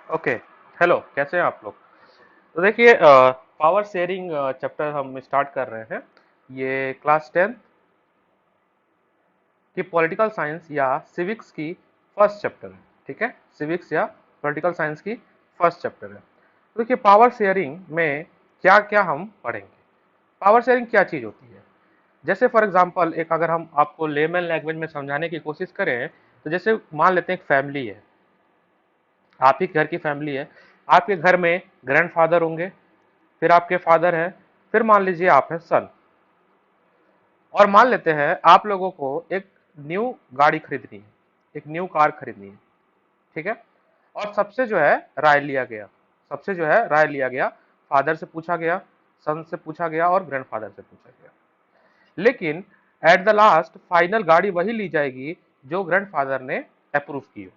Okay. Hello, कैसे हैं आप लोग? तो देखिए, पावर शेयरिंग चैप्टर हम स्टार्ट कर रहे हैं। ये क्लास 10 की पॉलिटिकल साइंस या सिविक्स की फर्स्ट चैप्टर है। ठीक है, सिविक्स या पॉलिटिकल साइंस की फर्स्ट चैप्टर है। तो देखिए, पावर शेयरिंग में क्या क्या हम पढ़ेंगे। पावर शेयरिंग क्या चीज होती है? जैसे फॉर एग्जांपल, एक अगर हम आपको लेमन लैंग्वेज में समझाने की कोशिश करें, तो जैसे मान लेते हैं एक फैमिली है, आप ही घर की फैमिली है। आपके घर में ग्रैंडफादर होंगे, फिर आपके फादर है, फिर मान लीजिए आप है सन। और मान लेते हैं आप लोगों को एक न्यू गाड़ी खरीदनी है, एक न्यू कार खरीदनी है। ठीक है, और सबसे जो है राय लिया गया, सबसे जो है राय लिया गया, फादर से पूछा गया, सन से पूछा गया और ग्रैंडफादर से पूछा गया। लेकिन एट द लास्ट फाइनल गाड़ी वही ली जाएगी जो ग्रैंडफादर ने अप्रूव की हो।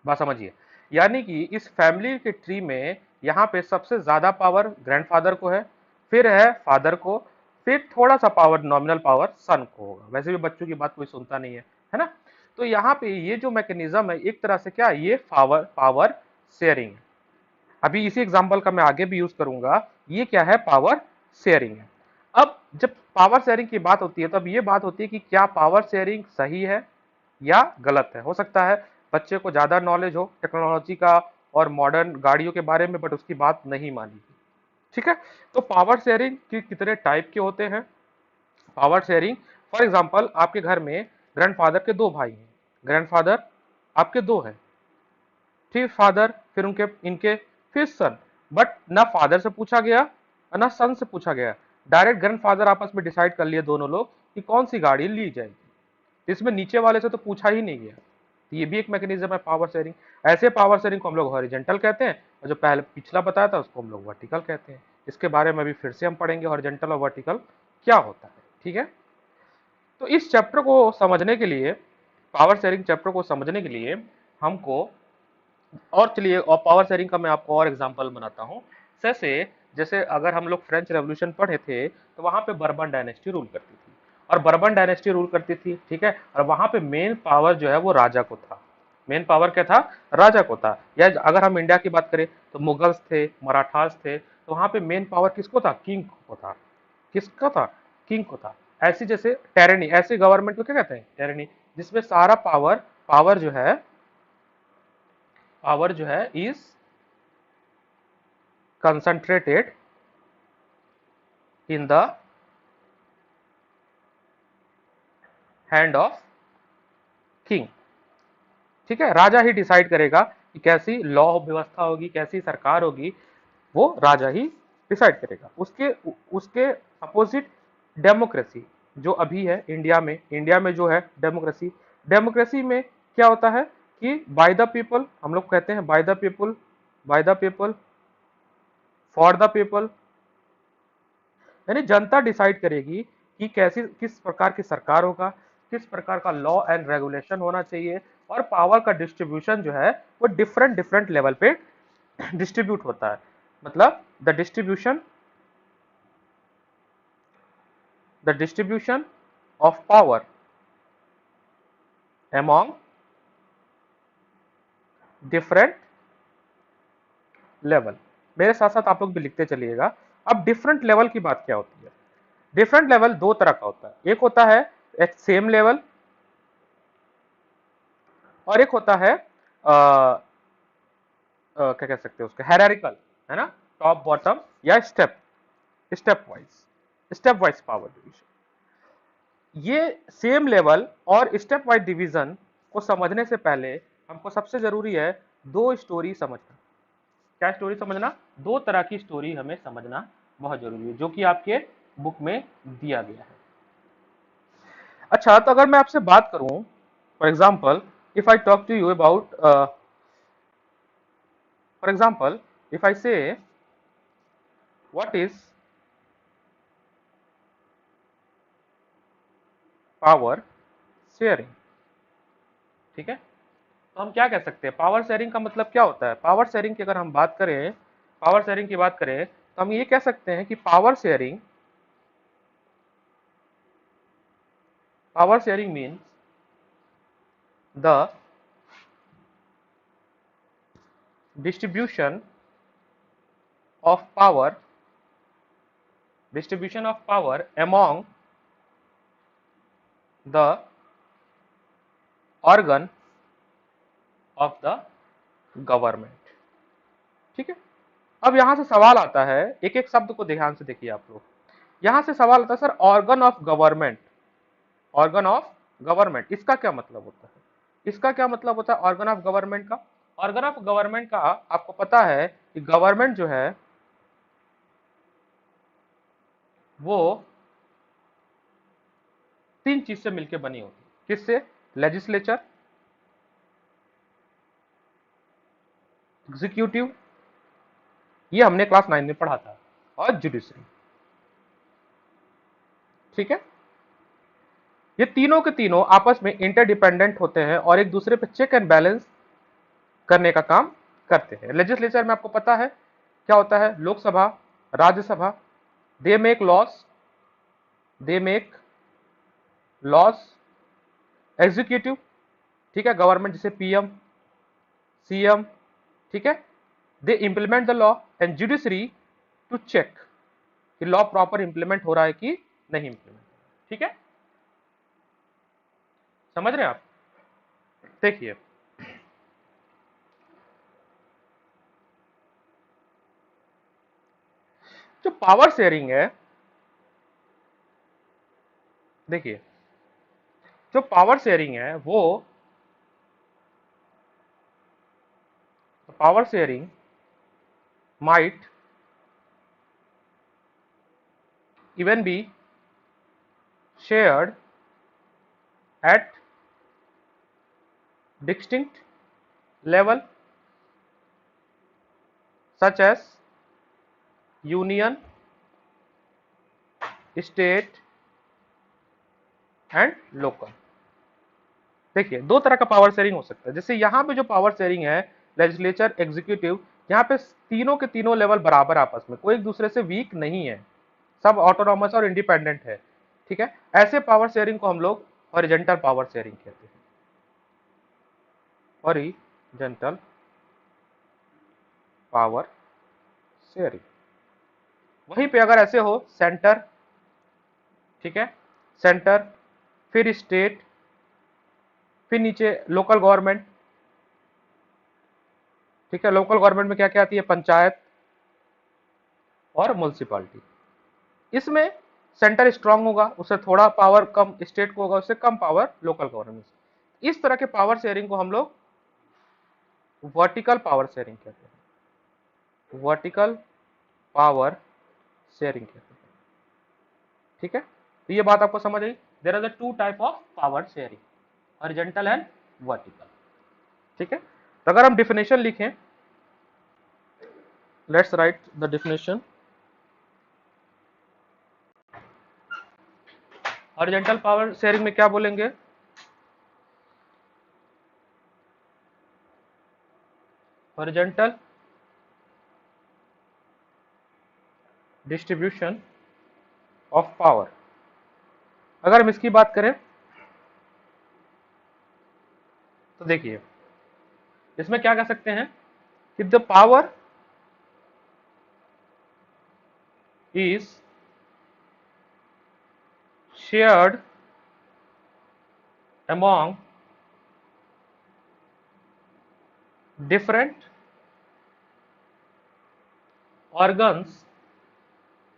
बात समझिए, यानी कि इस फैमिली के ट्री में यहाँ पे सबसे ज्यादा पावर ग्रैंडफादर को है, फिर है फादर को, फिर थोड़ा सा पावर, नॉमिनल पावर सन को होगा। वैसे भी बच्चों की बात कोई सुनता नहीं है ना? तो यहाँ पे ये जो मैकेनिज्म है, एक तरह से क्या है, ये पावर पावर शेयरिंग है। अभी इसी एग्जांपल का मैं आगे भी यूज करूंगा। ये क्या है? पावर शेयरिंग है। अब जब पावर शेयरिंग की बात होती है, तो अब ये बात होती है कि क्या पावर शेयरिंग सही है या गलत है। हो सकता है बच्चे को ज्यादा नॉलेज हो टेक्नोलॉजी का और मॉडर्न गाड़ियों के बारे में, बट उसकी बात नहीं मानी। ठीक है, तो पावर शेयरिंग के कितने टाइप के होते हैं? पावर शेयरिंग, फॉर एग्जांपल आपके घर में ग्रैंडफादर के दो भाई हैं, ग्रैंडफादर आपके दो हैं, फिर फादर, फिर उनके इनके, फिर सन। बट ना फादर से पूछा गया और ना सन से पूछा गया, डायरेक्ट ग्रैंडफादर आपस में डिसाइड कर लिए दोनों लोग कि कौन सी गाड़ी ली जाएगी। इसमें नीचे वाले से तो पूछा ही नहीं गया। तो ये भी एक मैकेनिज्म है पावर शेयरिंग। ऐसे पावर शेयरिंग को हम लोग हॉरिजेंटल कहते हैं, और जो पहले पिछला बताया था उसको हम लोग वर्टिकल कहते हैं। इसके बारे में भी फिर से हम पढ़ेंगे, हॉरिजेंटल और वर्टिकल क्या होता है। ठीक है, तो इस चैप्टर को समझने के लिए, पावर शेयरिंग चैप्टर को समझने के लिए हमको, और चलिए, और पावर शेयरिंग का मैं आपको और एग्जांपल बनाता हूँ। जैसे जैसे अगर हम लोग फ्रेंच रेवोल्यूशन पढ़े थे, तो वहां पे बर्बन डायनेस्टी रूल करती थी, और बर्बन डायनेस्टी रूल करती थी। ठीक है, और वहां पे मेन पावर जो है वो राजा को था। मेन पावर क्या था? राजा को था। या अगर हम इंडिया की बात करें, तो मुगल्स थे, मराठास थे, तो वहां पे मेन पावर किसको था? किंग को था। किसका था? किंग को था। ऐसी जैसे टेरनी, ऐसी गवर्नमेंट को क्या कहते हैं? टेरनी, जिसमें सारा पावर, पावर जो है, पावर जो है is concentrated in the hand of king। ठीक है, राजा ही डिसाइड करेगा कि कैसी लॉ व्यवस्था होगी, कैसी सरकार होगी, वो राजा ही डिसाइड करेगा। उसके उसके अपोजिट डेमोक्रेसी जो अभी है इंडिया में, इंडिया में जो है डेमोक्रेसी, डेमोक्रेसी में क्या होता है कि बाय द पीपल, हम लोग कहते हैं by the people, by the people, for the people. यानी जनता डिसाइड करेगी कि कैसी, किस प्रकार की सरकार होगा, किस प्रकार का लॉ एंड रेगुलेशन होना चाहिए, और पावर का डिस्ट्रीब्यूशन जो है वो डिफरेंट डिफरेंट लेवल पे डिस्ट्रीब्यूट होता है। मतलब the distribution of power among different level. मेरे साथ साथ आप लोग भी लिखते चलिएगा। अब डिफरेंट लेवल की बात क्या होती है? डिफरेंट लेवल दो तरह का होता है। एक होता है एक सेम लेवल, और एक होता है क्या कह सकते हैं उसका, हैरारिकल, है ना? टॉप बॉटम या step, step wise, step wise power division. ये सेम लेवल और स्टेप वाइज डिवीजन को समझने से पहले हमको सबसे जरूरी है दो स्टोरी समझना। क्या स्टोरी समझना? दो तरह की स्टोरी हमें समझना बहुत जरूरी है, जो कि आपके बुक में दिया गया है। अच्छा, तो अगर मैं आपसे बात करूं, for example, if I talk to you about, for example, if I say what is power sharing. ठीक है, तो हम क्या कह सकते हैं, पावर शेयरिंग का मतलब क्या होता है? पावर शेयरिंग की अगर हम बात करें, पावर शेयरिंग की बात करें, तो हम ये कह सकते हैं कि power sharing means the distribution of power among the organ of the government। ठीक है, अब यहां से सवाल आता है, एक एक शब्द को ध्यान से देखिए आप लोग। यहां से सवाल आता है, sir organ of government, organ of government इसका क्या मतलब होता है? इसका क्या मतलब होता है ऑर्गन ऑफ गवर्नमेंट का? ऑर्गन ऑफ गवर्नमेंट का आपको पता है कि गवर्नमेंट जो है वो तीन चीज से मिलकर बनी होती है। किससे? लेजिस्लेचर, एग्जीक्यूटिव, ये हमने क्लास 9 में पढ़ा था, और जुडिशरी। ठीक है, ये तीनों के तीनों आपस में इंटरडिपेंडेंट होते हैं और एक दूसरे पे चेक एंड बैलेंस करने का काम करते हैं। लेजिस्लेचर में आपको पता है क्या होता है? Lok Sabha, Rajya Sabha, they make laws, they make laws. Executive, ठीक है, गवर्नमेंट जैसे पीएम, सीएम, ठीक है, they implement the law. And judiciary to check कि लॉ प्रॉपर इंप्लीमेंट हो रहा है कि नहीं इंप्लीमेंट। ठीक है, समझ रहे हैं आप? देखिए, जो पावर शेयरिंग है, देखिए जो पावर शेयरिंग है वो power sharing might even be shared at distinct level such as union, state and local. देखिए दो तरह का पावर शेयरिंग हो सकता है। जैसे यहाँ पे जो पावर शेयरिंग है, लेजिस्लेचर, एग्जीक्यूटिव, यहाँ पे तीनों के तीनों लेवल बराबर आपस में, कोई एक दूसरे से वीक नहीं है, सब ऑटोनॉमस और इंडिपेंडेंट है। ठीक है, ऐसे पावर शेयरिंग को हम लोग हॉरिजॉन्टल पावर शेयरिंग कहते हैं। Horizontal power sharing. वहीं पे अगर ऐसे हो सेंटर, ठीक है, सेंटर, फिर स्टेट, फिर नीचे लोकल गवर्नमेंट। ठीक है, लोकल गवर्नमेंट में क्या क्या आती है? पंचायत और म्युनिसिपैलिटी। इसमें सेंटर स्ट्रांग होगा, उससे थोड़ा पावर कम स्टेट को होगा, उससे कम पावर लोकल गवर्नमेंट। इस तरह के पावर शेयरिंग को हम लोग वर्टिकल पावर शेयरिंग कहते हैं। वर्टिकल पावर शेयरिंग कहते हैं। ठीक है, तो ये बात आपको समझ आई। There are the two type of power sharing, horizontal and vertical. ठीक है, तो अगर हम डिफिनेशन लिखें, let's write the definition. Horizontal power sharing में क्या बोलेंगे? Horizontal distribution of power. अगर हम इसकी बात करें तो देखिए इसमें क्या कह सकते हैं कि the power is shared among different organs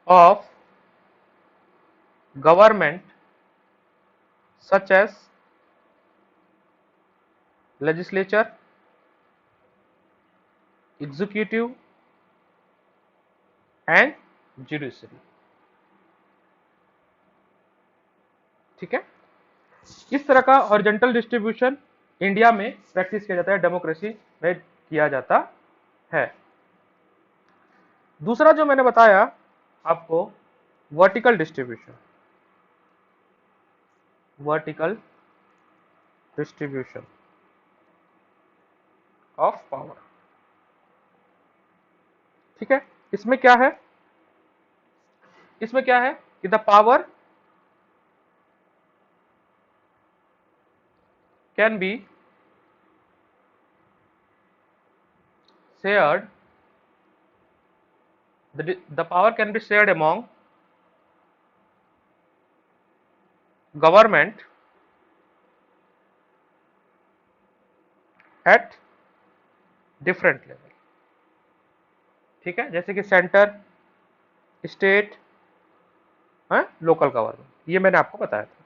of government such as legislature, executive and judiciary। ठीक है, इस तरह का हॉरिजॉन्टल डिस्ट्रीब्यूशन इंडिया में प्रैक्टिस किया जाता है, डेमोक्रेसी में किया जाता है। दूसरा जो मैंने बताया आपको, vertical distribution, vertical distribution of power. ठीक है, इसमें क्या है? इसमें क्या है कि the power can be shared, the power can be shared among government at different level. ठीक है, जैसे कि सेंटर, स्टेट, लोकल गवर्नमेंट, ये मैंने आपको बताया था।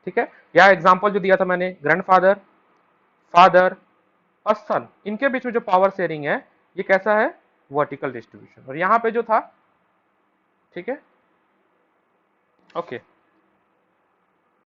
ठीक है, या एग्जांपल जो दिया था मैंने, ग्रैंडफादर, फादर और सन, इनके बीच में जो पावर शेयरिंग है ये कैसा है, वर्टिकल डिस्ट्रीब्यूशन। और यहां पे जो था, ठीक है, ओके।